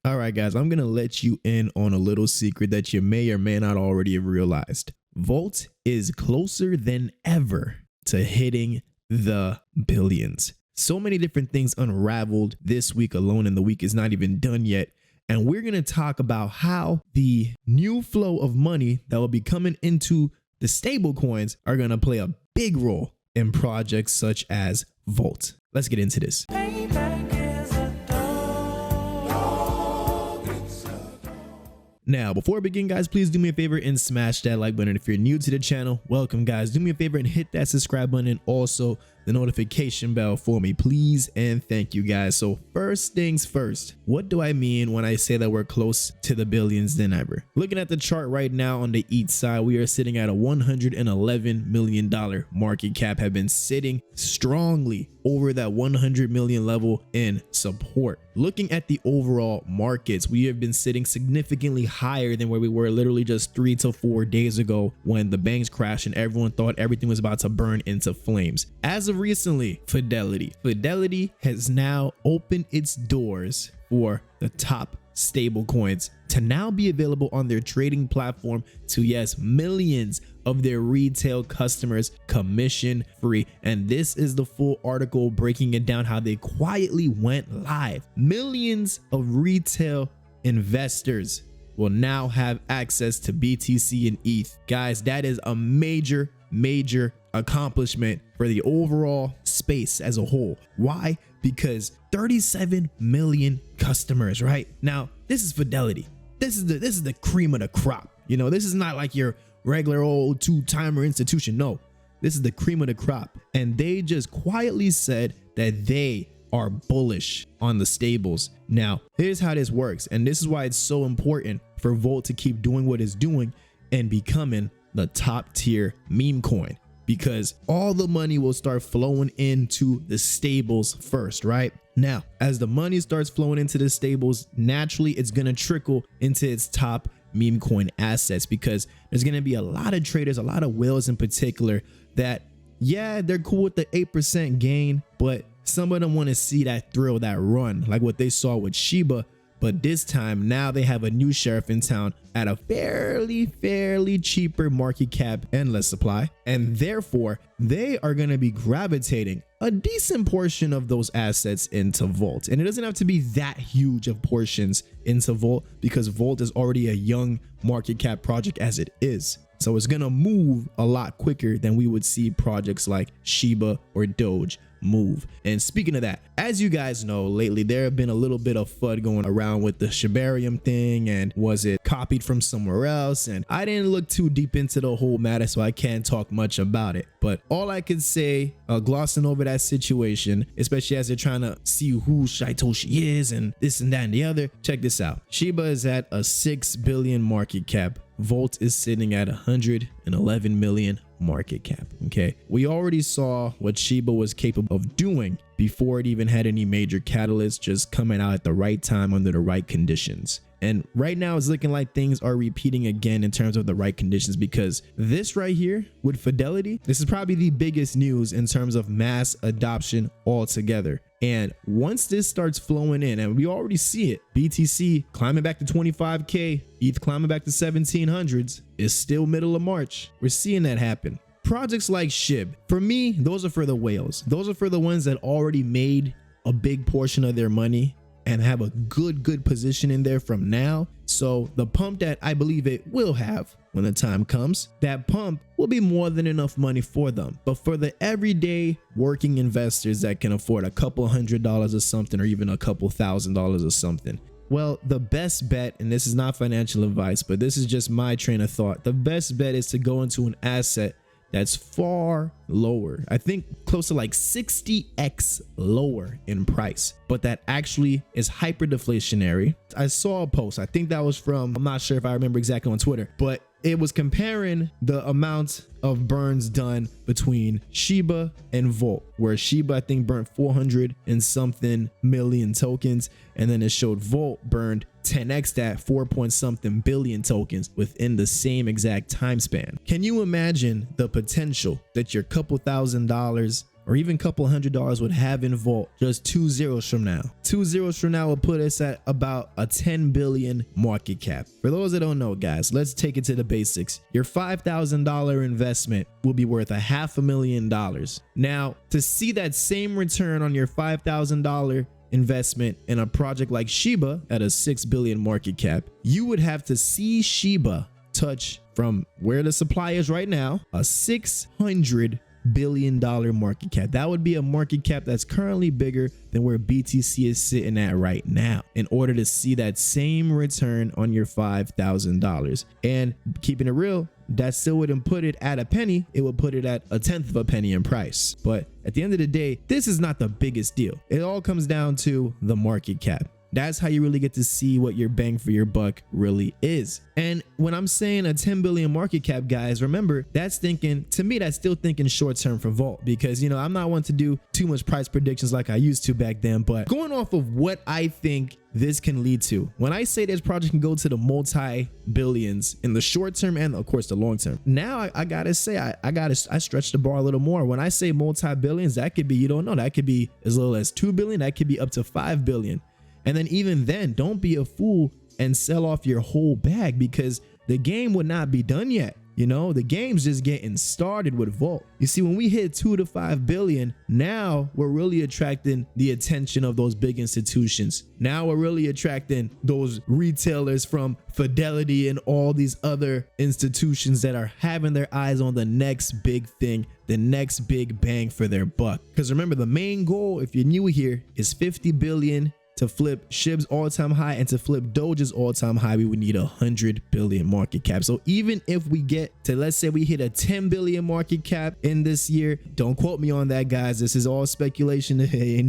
All right, guys, I'm going to let you in on a little secret that you may or may not already have realized. Volt is closer than ever to hitting the billions. So many different things unraveled this week alone, and the week is not even done yet. And we're going to talk about how the new flow of money that will be coming into the stable coins are going to play a big role in projects such as Volt. Let's get into this. Now, before we begin, guys, please do me a favor and smash that like button. If you're new to the channel, welcome, guys. Do me a favor and hit that subscribe button and also the notification bell for me, please, and thank you, guys. So first things first, what do I mean when I say that we're close to the billions than ever? Looking at the chart right now on the ETH side, we are sitting at a $111 million market cap, have been sitting strongly over that 100 million level in support. Looking at the overall markets, we have been sitting significantly higher than where we were literally just 3 to 4 days ago when the banks crashed and everyone thought everything was about to burn into flames. As of recently, Fidelity has now opened its doors for the top stable coins to now be available on their trading platform to, yes, millions of their retail customers commission free. And this is the full article breaking it down how they quietly went live. Millions of retail investors will now have access to BTC and ETH. Guys, that is a major accomplishment for the overall space as a whole. Why? Because 37 million customers, right? Now, this is Fidelity. This is the cream of the crop. You know, this is not like your regular old two-timer institution. No, this is the cream of the crop. And they just quietly said that they are bullish on the stables. Now, here's how this works. And this is why it's so important for Volt to keep doing what it's doing and becoming the top tier meme coin, because all the money will start flowing into the stables first, right? Now, as the money starts flowing into the stables, naturally it's going to trickle into its top meme coin assets, because there's going to be a lot of traders, a lot of whales in particular, that, yeah, they're cool with the 8% gain, but some of them want to see that thrill, that run, like what they saw with Shiba. But this time, now they have a new sheriff in town at a fairly cheaper market cap and less supply. And therefore, they are going to be gravitating a decent portion of those assets into Volt. And it doesn't have to be that huge of portions into Volt, because Volt is already a young market cap project as it is. So it's going to move a lot quicker than we would see projects like Shiba or Doge move. And speaking of that, as you guys know, lately there have been a little bit of FUD going around with the Shibarium thing, and was it copied from somewhere else? And I didn't look too deep into the whole matter, so I can't talk much about it. But all I could say, glossing over that situation, especially as they're trying to see who Shytoshi is and this and that and the other, check this out. Shiba is at a 6 billion market cap. Volt is sitting at 111 million market cap. Okay, we already saw what Shiba was capable of doing before it even had any major catalysts, just coming out at the right time under the right conditions. And right now it's looking like things are repeating again in terms of the right conditions, because this right here with Fidelity, this is probably the biggest news in terms of mass adoption altogether. And once this starts flowing in, and we already see it, BTC climbing back to 25K, ETH climbing back to 1700s, is still middle of March. We're seeing that happen. Projects like SHIB, for me, those are for the whales. Those are for the ones that already made a big portion of their money and have a good position in there from now. So the pump that I believe it will have when the time comes, that pump will be more than enough money for them. But for the everyday working investors that can afford a couple $100 or something, or even a couple $1,000 or something, well, the best bet, and this is not financial advice, but this is just my train of thought, the best bet is to go into an asset that's far lower. I think close to like 60x lower in price, but that actually is hyper deflationary. I saw a post, I think that was from, I'm not sure if I remember exactly, on Twitter, but it was comparing the amount of burns done between Shiba and Volt, where Shiba I think burnt 400 and something million tokens, and then it showed Volt burned 10x that, 4 point something billion tokens within the same exact time span. Can you imagine the potential that your couple $1,000 or even a couple $100 would have in vault just 2 zeros from now. 2 zeros from now will put us at about a 10 billion market cap. For those that don't know, guys, let's take it to the basics. Your $5,000 investment will be worth $500,000. Now, to see that same return on your $5,000 investment in a project like Shiba at a 6 billion market cap, you would have to see Shiba touch from where the supply is right now, a $600 billion market cap. That would be a market cap that's currently bigger than where BTC is sitting at right now, in order to see that same return on your $5,000. And keeping it real, that still wouldn't put it at a penny. It would put it at a tenth of a penny in price. But at the end of the day, this is not the biggest deal. It all comes down to the market cap. That's how you really get to see what your bang for your buck really is. And when I'm saying a 10 billion market cap, guys, remember, that's thinking, to me, that's still thinking short term for Vault, because, you know, I'm not one to do too much price predictions like I used to back then. But going off of what I think this can lead to, when I say this project can go to the multi-billions in the short term and of course the long term, now I gotta say, I stretch the bar a little more. When I say multi-billions, that could be, you don't know, that could be as little as 2 billion, that could be up to 5 billion. And then even then, don't be a fool and sell off your whole bag, because the game would not be done yet. You know, the game's just getting started with Vault. You see, when we hit 2 to 5 billion, now we're really attracting the attention of those big institutions. Now we're really attracting those retailers from Fidelity and all these other institutions that are having their eyes on the next big thing, the next big bang for their buck. Because remember, the main goal, if you're new here, is 50 billion to flip SHIB's all-time high, and to flip Doge's all-time high, we would need 100 billion market cap. So even if we get to, let's say we hit a 10 billion market cap in this year, don't quote me on that, guys. This is all speculation. Hey, ain't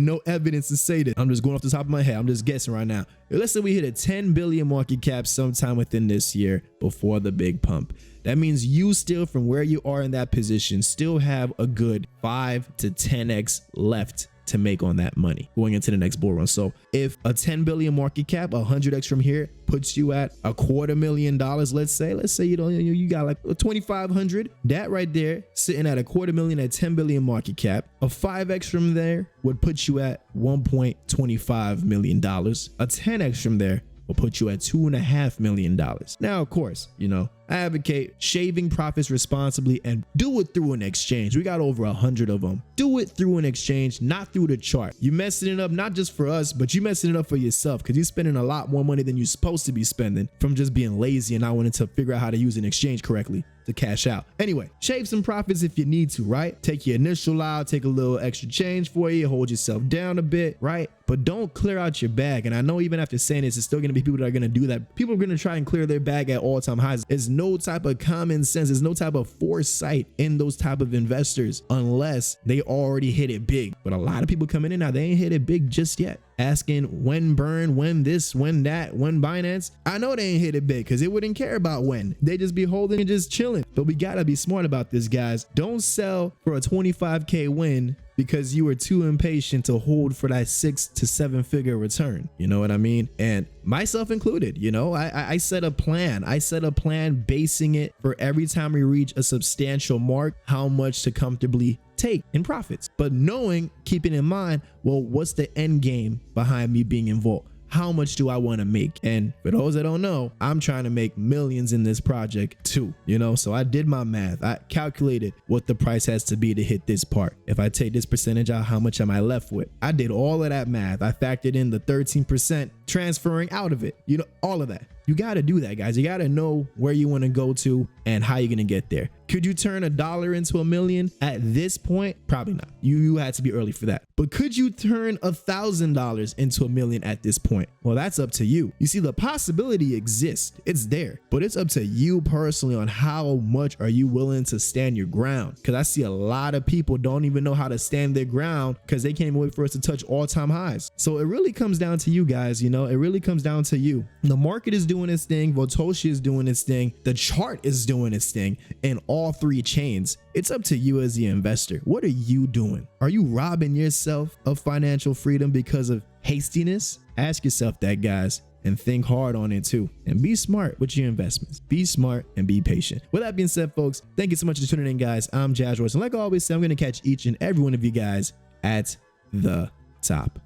no evidence to say that. I'm just going off the top of my head. I'm just guessing right now. Let's say we hit a 10 billion market cap sometime within this year before the big pump. That means you still, from where you are in that position, still have a good 5 to 10x left to make on that money going into the next bull run. So if a 10 billion market cap, 100x from here, puts you at $250,000, let's say you got like 2,500, that right there sitting at $250,000 at 10 billion market cap, a 5x from there would put you at $1.25 million. A 10x from there will put you at $2.5 million. Now, of course, you know, I advocate shaving profits responsibly and do it through an exchange. We got over 100 of them. Do it through an exchange, not through the chart. You messing it up, not just for us, but you messing it up for yourself, because you're spending a lot more money than you're supposed to be spending from just being lazy and not wanting to figure out how to use an exchange correctly to cash out. Anyway, shave some profits if you need to, right? Take your initial out, take a little extra change for you, hold yourself down a bit, right? But don't clear out your bag. And I know even after saying this, it's still going to be people that are going to do that. People are going to try and clear their bag at all-time highs. It's no type of common sense. There's no type of foresight in those type of investors unless they already hit it big. But a lot of people coming in now, they ain't hit it big just yet. Asking when burn, when this, when that, when Binance. I know they ain't hit it big because they wouldn't care about when. They just be holding and just chilling. But we gotta be smart about this, guys. Don't sell for a 25K win because you were too impatient to hold for that 6 to 7 figure return. You know what I mean? And myself included, you know, I set a plan. I set a plan basing it for every time we reach a substantial mark, how much to comfortably take in profits. But knowing, keeping in mind, well, what's the end game behind me being involved? How much do I want to make? And for those that don't know, I'm trying to make millions in this project too, you know? So I did my math. I calculated what the price has to be to hit this part. If I take this percentage out, how much am I left with? I did all of that math. I factored in the 13% transferring out of it, you know, all of that. You got to do that, guys. You got to know where you want to go to and how you're going to get there. Could you turn $1 into $1 million at this point? Probably not. You had to be early for that. But could you turn $1,000 into $1 million at this point? Well, that's up to you. You see, the possibility exists. It's there, but it's up to you personally on how much are you willing to stand your ground. Because I see a lot of people don't even know how to stand their ground because they can't even wait for us to touch all-time highs. So it really comes down to you guys. You know, it really comes down to you. The market is doing its thing. Votoshi is doing its thing. The chart is doing its thing. And all three chains. It's up to you as the investor. What are you doing? Are you robbing yourself of financial freedom because of hastiness? Ask yourself that, guys. and think hard on it too. And be smart with your investments. Be smart and be patient. With that being said, folks, thank you so much for tuning in, guys. I'm Jazz Royce, and like I always say, I'm going to catch each and every one of you guys at the top.